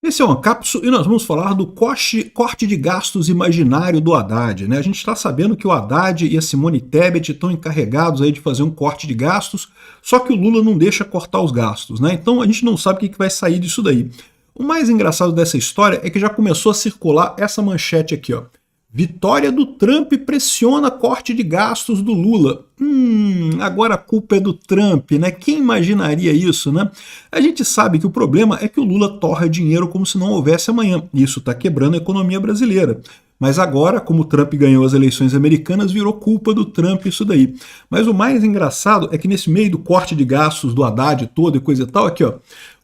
Esse é o Ancapso e nós vamos falar do corte de gastos imaginário do Haddad, né? A gente está sabendo que o Haddad e a Simone Tebet estão encarregados aí de fazer um corte de gastos, só que o Lula não deixa cortar os gastos, né? Então a gente não sabe o que vai sair disso daí. O mais engraçado dessa história é que já começou a circular essa manchete aqui, ó. Vitória do Trump pressiona corte de gastos do Lula. Agora a culpa é do Trump, né? Quem imaginaria isso, né? A gente sabe que o problema é que o Lula torra dinheiro como se não houvesse amanhã. Isso está quebrando a economia brasileira. Mas agora, como o Trump ganhou as eleições americanas, virou culpa do Trump isso daí. Mas o mais engraçado é que nesse meio do corte de gastos do Haddad todo e coisa e tal, aqui ó,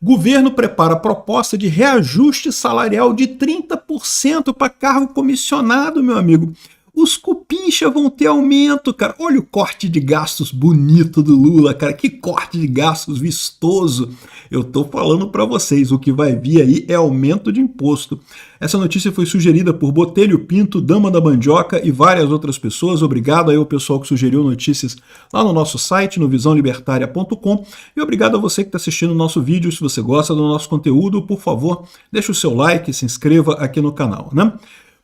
governo prepara proposta de reajuste salarial de 30% para cargo comissionado, meu amigo. Os cupincha vão ter aumento, cara. Olha o corte de gastos bonito do Lula, cara. Que corte de gastos vistoso. Eu tô falando para vocês, o que vai vir aí é aumento de imposto. Essa notícia foi sugerida por Botelho Pinto, Dama da Mandioca e várias outras pessoas. Obrigado aí ao pessoal que sugeriu notícias lá no nosso site, no visãolibertaria.com. E obrigado a você que está assistindo o nosso vídeo. Se você gosta do nosso conteúdo, por favor, deixe o seu like e se inscreva aqui no canal, né?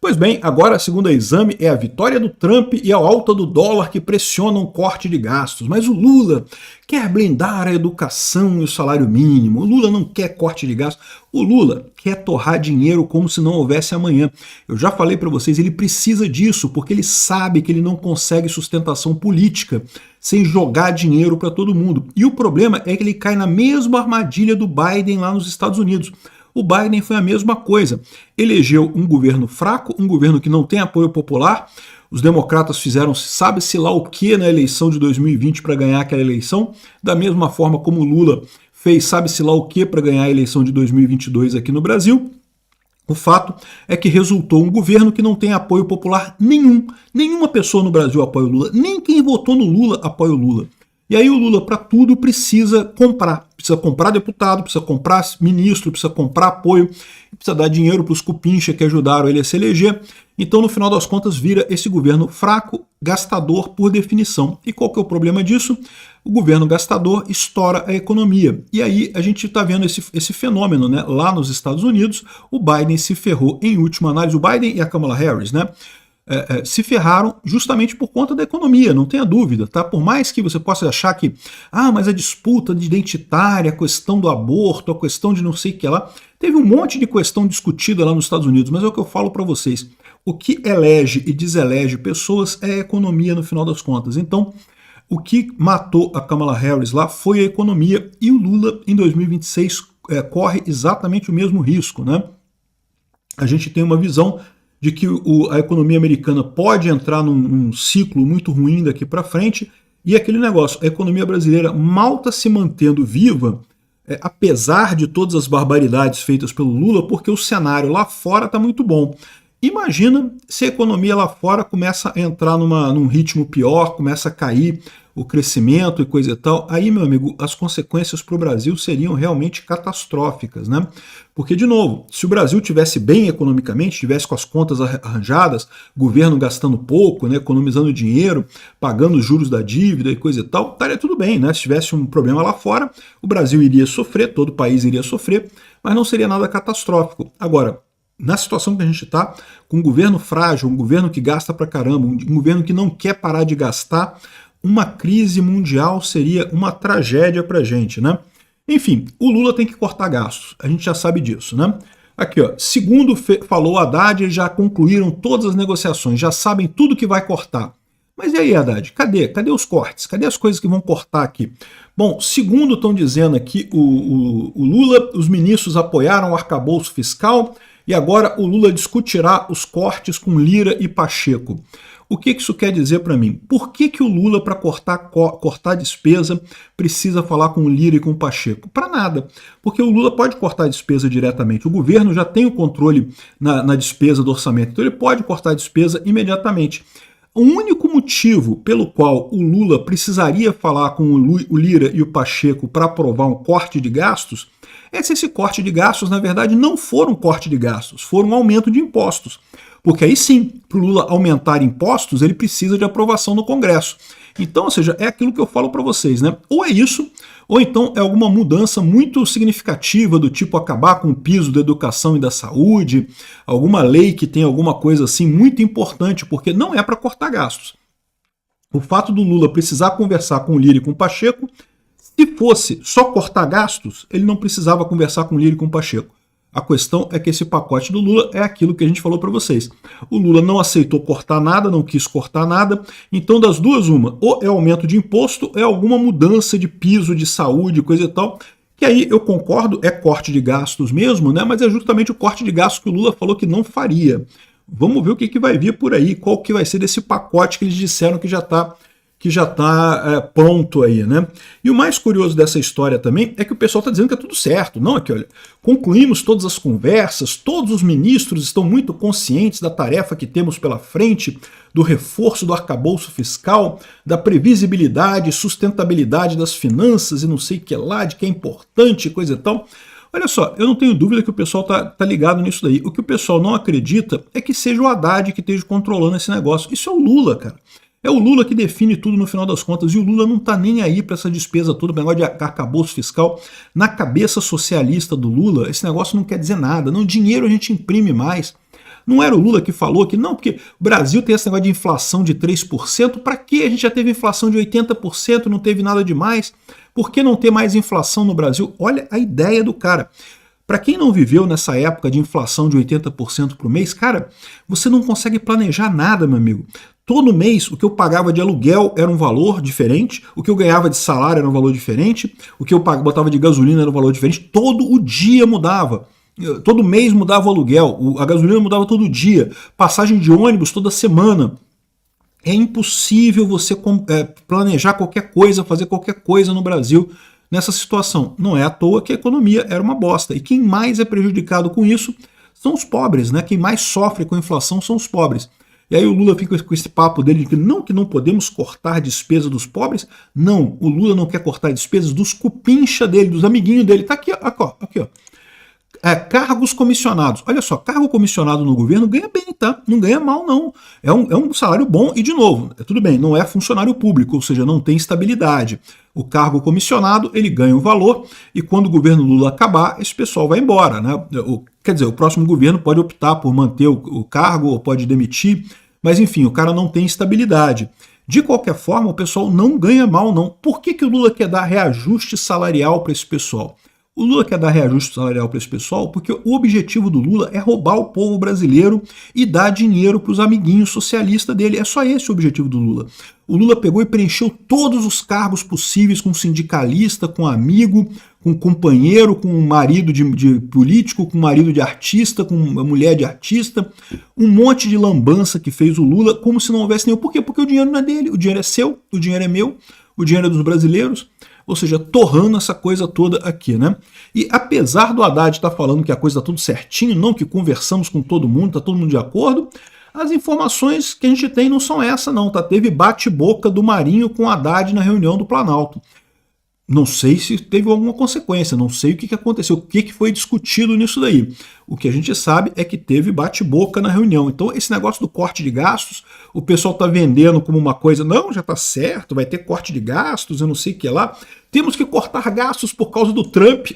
Pois bem, agora, segundo a Exame, é a vitória do Trump e a alta do dólar que pressionam o corte de gastos. Mas o Lula quer blindar a educação e o salário mínimo. O Lula não quer corte de gastos. O Lula quer torrar dinheiro como se não houvesse amanhã. Eu já falei para vocês, ele precisa disso, porque ele sabe que ele não consegue sustentação política sem jogar dinheiro para todo mundo. E o problema é que ele cai na mesma armadilha do Biden lá nos Estados Unidos. O Biden foi a mesma coisa. Elegeu um governo fraco, um governo que não tem apoio popular. Os democratas fizeram sabe-se lá o que na eleição de 2020 para ganhar aquela eleição, da mesma forma como o Lula fez sabe-se lá o que para ganhar a eleição de 2022 aqui no Brasil. O fato é que resultou um governo que não tem apoio popular nenhum. Nenhuma pessoa no Brasil apoia o Lula, nem quem votou no Lula apoia o Lula. E aí o Lula, para tudo, precisa comprar deputado, precisa comprar ministro, precisa comprar apoio, precisa dar dinheiro para os cupincha que ajudaram ele a se eleger. Então, no final das contas, vira esse governo fraco, gastador por definição. E qual que é o problema disso? O governo gastador estoura a economia. E aí a gente está vendo esse fenômeno, né? Lá nos Estados Unidos, o Biden se ferrou em última análise, o Biden e a Kamala Harris, né? Se ferraram justamente por conta da economia, não tenha dúvida, tá? Por mais que você possa achar que, mas a disputa identitária, a questão do aborto, a questão de não sei o que lá, teve um monte de questão discutida lá nos Estados Unidos, mas é o que eu falo para vocês, o que elege e deselege pessoas é a economia no final das contas. Então, o que matou a Kamala Harris lá foi a economia e o Lula em 2026 corre exatamente o mesmo risco, né? A gente tem uma visão de que a economia americana pode entrar num ciclo muito ruim daqui para frente, e aquele negócio, a economia brasileira mal está se mantendo viva, apesar de todas as barbaridades feitas pelo Lula, porque o cenário lá fora está muito bom. Imagina se a economia lá fora começa a entrar num ritmo pior, começa a cair o crescimento e coisa e tal, aí, meu amigo, as consequências para o Brasil seriam realmente catastróficas, né? Porque, de novo, se o Brasil tivesse bem economicamente, tivesse com as contas arranjadas, governo gastando pouco, né, economizando dinheiro, pagando os juros da dívida e coisa e tal, estaria tudo bem, né? Se tivesse um problema lá fora, o Brasil iria sofrer, todo o país iria sofrer, mas não seria nada catastrófico. Agora, na situação que a gente está, com um governo frágil, um governo que gasta pra caramba, um governo que não quer parar de gastar, uma crise mundial seria uma tragédia pra gente, né? Enfim, o Lula tem que cortar gastos, a gente já sabe disso, né? Aqui, ó, segundo falou Haddad, eles já concluíram todas as negociações, já sabem tudo que vai cortar. Mas e aí, Haddad, cadê os cortes? Cadê as coisas que vão cortar aqui? Bom, segundo estão dizendo aqui, o Lula, os ministros apoiaram o arcabouço fiscal e agora o Lula discutirá os cortes com Lira e Pacheco. O que isso quer dizer para mim? Por que o Lula, para cortar despesa, precisa falar com o Lira e com o Pacheco? Para nada, porque o Lula pode cortar despesa diretamente. O governo já tem o controle na despesa do orçamento, então ele pode cortar despesa imediatamente. O único motivo pelo qual o Lula precisaria falar com o Lira e o Pacheco para aprovar um corte de gastos é se esse corte de gastos, na verdade, não for um corte de gastos, for um aumento de impostos. Porque aí sim, para o Lula aumentar impostos, ele precisa de aprovação no Congresso. Então, ou seja, é aquilo que eu falo para vocês, né? Ou é isso, ou então é alguma mudança muito significativa do tipo acabar com o piso da educação e da saúde, alguma lei que tem alguma coisa assim muito importante, porque não é para cortar gastos. O fato do Lula precisar conversar com o Lira e com o Pacheco, se fosse só cortar gastos, ele não precisava conversar com o Lira e com o Pacheco. A questão é que esse pacote do Lula é aquilo que a gente falou para vocês. O Lula não aceitou cortar nada, não quis cortar nada, então das duas uma, ou é aumento de imposto, ou é alguma mudança de piso de saúde, coisa e tal, que aí eu concordo, é corte de gastos mesmo, né? Mas é justamente o corte de gastos que o Lula falou que não faria. Vamos ver o que vai vir por aí, qual que vai ser desse pacote que eles disseram que já está pronto aí, né? E o mais curioso dessa história também é que o pessoal está dizendo que é tudo certo. Não, aqui, olha, concluímos todas as conversas, todos os ministros estão muito conscientes da tarefa que temos pela frente, do reforço do arcabouço fiscal, da previsibilidade e sustentabilidade das finanças e não sei o que lá, de que é importante, coisa e tal. Olha só, eu não tenho dúvida que o pessoal tá ligado nisso daí. O que o pessoal não acredita é que seja o Haddad que esteja controlando esse negócio. Isso é o Lula, cara. É o Lula que define tudo no final das contas, e o Lula não está nem aí para essa despesa toda, o negócio de arcabouço fiscal. Na cabeça socialista do Lula, esse negócio não quer dizer nada. Não, dinheiro a gente imprime mais. Não era o Lula que falou que não, porque o Brasil tem esse negócio de inflação de 3%, para que a gente já teve inflação de 80%, não teve nada demais? Por que não ter mais inflação no Brasil? Olha a ideia do cara. Para quem não viveu nessa época de inflação de 80% por mês, cara, você não consegue planejar nada, meu amigo. Todo mês, o que eu pagava de aluguel era um valor diferente, o que eu ganhava de salário era um valor diferente, o que eu botava de gasolina era um valor diferente, todo o dia mudava. Todo mês mudava o aluguel, a gasolina mudava todo dia, passagem de ônibus toda semana. É impossível você planejar qualquer coisa, fazer qualquer coisa no Brasil nessa situação. Não é à toa que a economia era uma bosta. E quem mais é prejudicado com isso são os pobres, né? Quem mais sofre com a inflação são os pobres. E aí o Lula fica com esse papo dele de que não podemos cortar despesa dos pobres. Não, o Lula não quer cortar despesas dos cupincha dele, dos amiguinhos dele. Tá aqui, ó, aqui, ó. Cargos comissionados. Olha só, cargo comissionado no governo ganha bem, tá? Não ganha mal, não. É um salário bom e, de novo, tudo bem, não é funcionário público, ou seja, não tem estabilidade. O cargo comissionado, ele ganha um valor e quando o governo Lula acabar, esse pessoal vai embora, né? Quer dizer, o próximo governo pode optar por manter o cargo ou pode demitir, mas enfim, o cara não tem estabilidade. De qualquer forma, o pessoal não ganha mal, não. Por que o Lula quer dar reajuste salarial para esse pessoal? O Lula quer dar reajuste salarial para esse pessoal porque o objetivo do Lula é roubar o povo brasileiro e dar dinheiro para os amiguinhos socialistas dele. É só esse o objetivo do Lula. O Lula pegou e preencheu todos os cargos possíveis com sindicalista, com amigo, com companheiro, com marido de político, com marido de artista, com mulher de artista. Um monte de lambança que fez o Lula como se não houvesse nenhum. Por quê? Porque o dinheiro não é dele, o dinheiro é seu, o dinheiro é meu, o dinheiro é dos brasileiros. Ou seja, torrando essa coisa toda aqui, né? E apesar do Haddad estar falando que a coisa está tudo certinho, não que conversamos com todo mundo, está todo mundo de acordo, as informações que a gente tem não são essa não, tá? Teve bate-boca do Marinho com o Haddad na reunião do Planalto. Não sei se teve alguma consequência, não sei o que aconteceu, o que foi discutido nisso daí. O que a gente sabe é que teve bate-boca na reunião. Então esse negócio do corte de gastos, o pessoal está vendendo como uma coisa, não, já está certo, vai ter corte de gastos, eu não sei o que lá. Temos que cortar gastos por causa do Trump.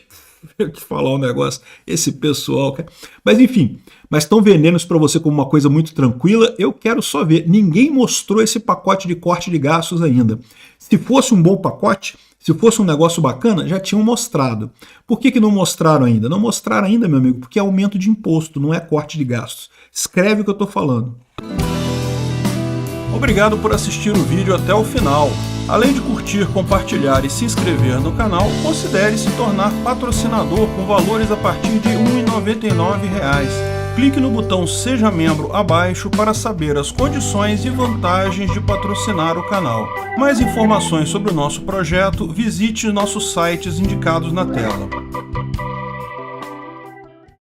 Eu que falar um negócio, esse pessoal. Mas enfim, mas estão vendendo isso para você como uma coisa muito tranquila. Eu quero só ver. Ninguém mostrou esse pacote de corte de gastos ainda. Se fosse um bom pacote, se fosse um negócio bacana, já tinham mostrado. Por que não mostraram ainda? Não mostraram ainda, meu amigo, porque é aumento de imposto, não é corte de gastos. Escreve o que eu estou falando. Obrigado por assistir o vídeo até o final. Além de curtir, compartilhar e se inscrever no canal, considere se tornar patrocinador com valores a partir de R$ 1,99. Clique no botão Seja Membro abaixo para saber as condições e vantagens de patrocinar o canal. Mais informações sobre o nosso projeto, visite nossos sites indicados na tela.